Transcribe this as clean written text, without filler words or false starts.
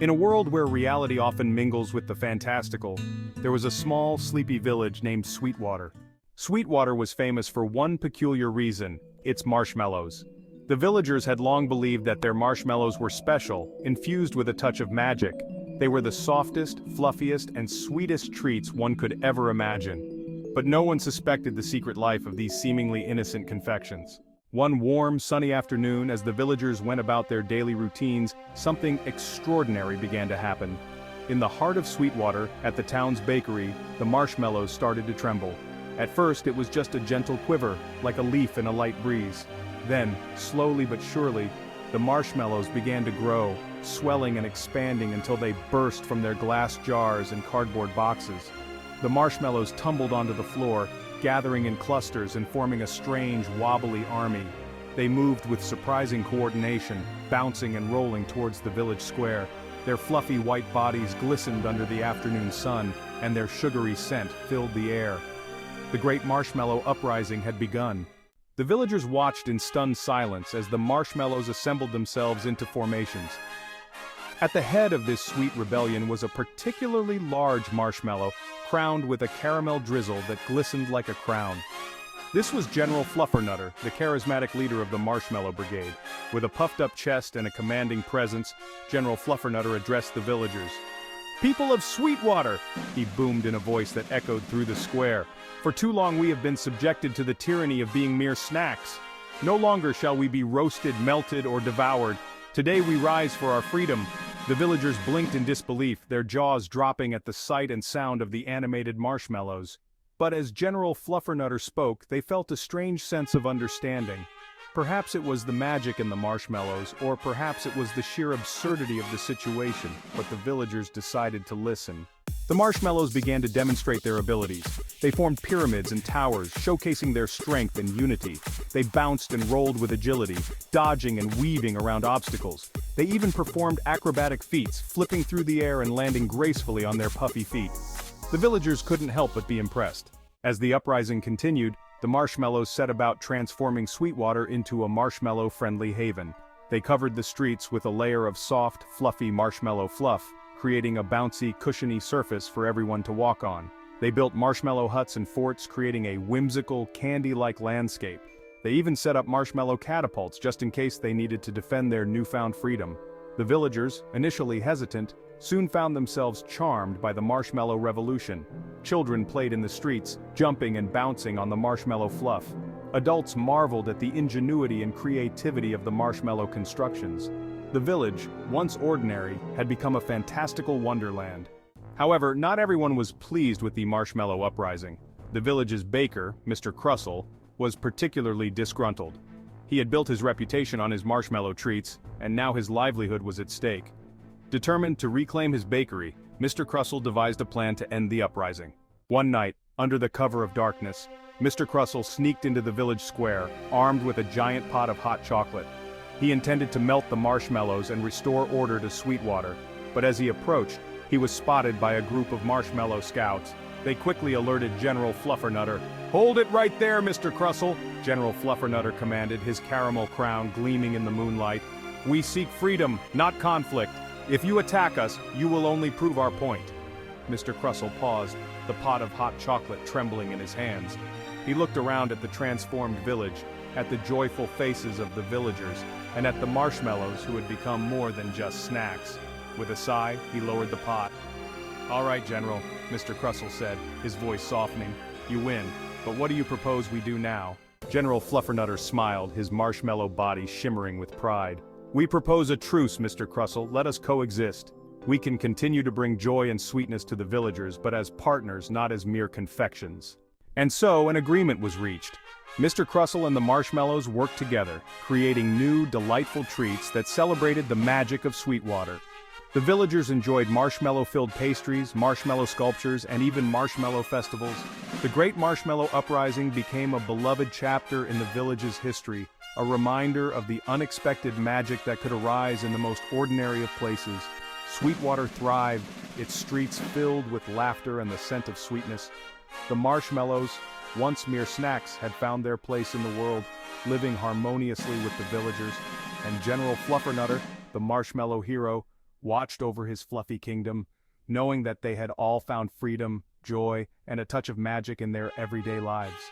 In a world where reality often mingles with the fantastical, there was a small, sleepy village named Sweetwater. Sweetwater was famous for one peculiar reason: its marshmallows. The villagers had long believed that their marshmallows were special, infused with a touch of magic. They were the softest, fluffiest, and sweetest treats one could ever imagine. But no one suspected the secret life of these seemingly innocent confections. One warm, sunny afternoon, as the villagers went about their daily routines, something extraordinary began to happen. In the heart of Sweetwater, at the town's bakery, the marshmallows started to tremble. At first it was just a gentle quiver, like a leaf in a light breeze. Then, slowly but surely, the marshmallows began to grow, swelling and expanding until they burst from their glass jars and cardboard boxes. The marshmallows tumbled onto the floor, gathering in clusters and forming a strange, wobbly army. They moved with surprising coordination, bouncing and rolling towards the village square. Their fluffy white bodies glistened under the afternoon sun, and their sugary scent filled the air. The great Marshmallow Uprising had begun. The villagers watched in stunned silence as the marshmallows assembled themselves into formations. At the head of this sweet rebellion was a particularly large marshmallow, crowned with a caramel drizzle that glistened like a crown. This was General Fluffernutter, the charismatic leader of the Marshmallow Brigade. With a puffed-up chest and a commanding presence, General Fluffernutter addressed the villagers. "People of Sweetwater," he boomed in a voice that echoed through the square. "For too long we have been subjected to the tyranny of being mere snacks. No longer shall we be roasted, melted, or devoured. Today we rise for our freedom." The villagers blinked in disbelief, their jaws dropping at the sight and sound of the animated marshmallows. But as General Fluffernutter spoke, they felt a strange sense of understanding. Perhaps it was the magic in the marshmallows, or perhaps it was the sheer absurdity of the situation, but the villagers decided to listen. The marshmallows began to demonstrate their abilities. They formed pyramids and towers, showcasing their strength and unity. They bounced and rolled with agility, dodging and weaving around obstacles. They even performed acrobatic feats, flipping through the air and landing gracefully on their puffy feet. The villagers couldn't help but be impressed. As the uprising continued, the marshmallows set about transforming Sweetwater into a marshmallow-friendly haven. They covered the streets with a layer of soft, fluffy marshmallow fluff, creating a bouncy, cushiony surface for everyone to walk on. They built marshmallow huts and forts, creating a whimsical, candy-like landscape. They even set up marshmallow catapults just in case they needed to defend their newfound freedom. The villagers, initially hesitant, soon found themselves charmed by the marshmallow revolution. Children played in the streets, jumping and bouncing on the marshmallow fluff. Adults marveled at the ingenuity and creativity of the marshmallow constructions. The village, once ordinary, had become a fantastical wonderland. However, not everyone was pleased with the Marshmallow Uprising. The village's baker, Mr. Crussell, was particularly disgruntled. He had built his reputation on his marshmallow treats, and now his livelihood was at stake. Determined to reclaim his bakery, Mr. Crussell devised a plan to end the uprising. One night, under the cover of darkness, Mr. Crussell sneaked into the village square, armed with a giant pot of hot chocolate. He intended to melt the marshmallows and restore order to Sweetwater, but as he approached, he was spotted by a group of marshmallow scouts. They quickly alerted General Fluffernutter. "Hold it right there, Mr. Crussell," General Fluffernutter commanded, his caramel crown gleaming in the moonlight. "We seek freedom, not conflict. If you attack us, you will only prove our point." Mr. Crussell paused, the pot of hot chocolate trembling in his hands. He looked around at the transformed village, at the joyful faces of the villagers, and at the marshmallows who had become more than just snacks. With a sigh, he lowered the pot. "All right, General," Mr. Crussell said, his voice softening. "You win, but what do you propose we do now?" General Fluffernutter smiled, his marshmallow body shimmering with pride. "We propose a truce, Mr. Crussell. Let us coexist. We can continue to bring joy and sweetness to the villagers, but as partners, not as mere confections." And so an agreement was reached. Mr. Crussell and the marshmallows worked together, creating new, delightful treats that celebrated the magic of Sweetwater. The villagers enjoyed marshmallow-filled pastries, marshmallow sculptures, and even marshmallow festivals. The Great Marshmallow Uprising became a beloved chapter in the village's history, a reminder of the unexpected magic that could arise in the most ordinary of places. Sweetwater thrived, its streets filled with laughter and the scent of sweetness. The marshmallows, once mere snacks, had found their place in the world, living harmoniously with the villagers, and General Fluffernutter, the marshmallow hero, watched over his fluffy kingdom, knowing that they had all found freedom, joy, and a touch of magic in their everyday lives.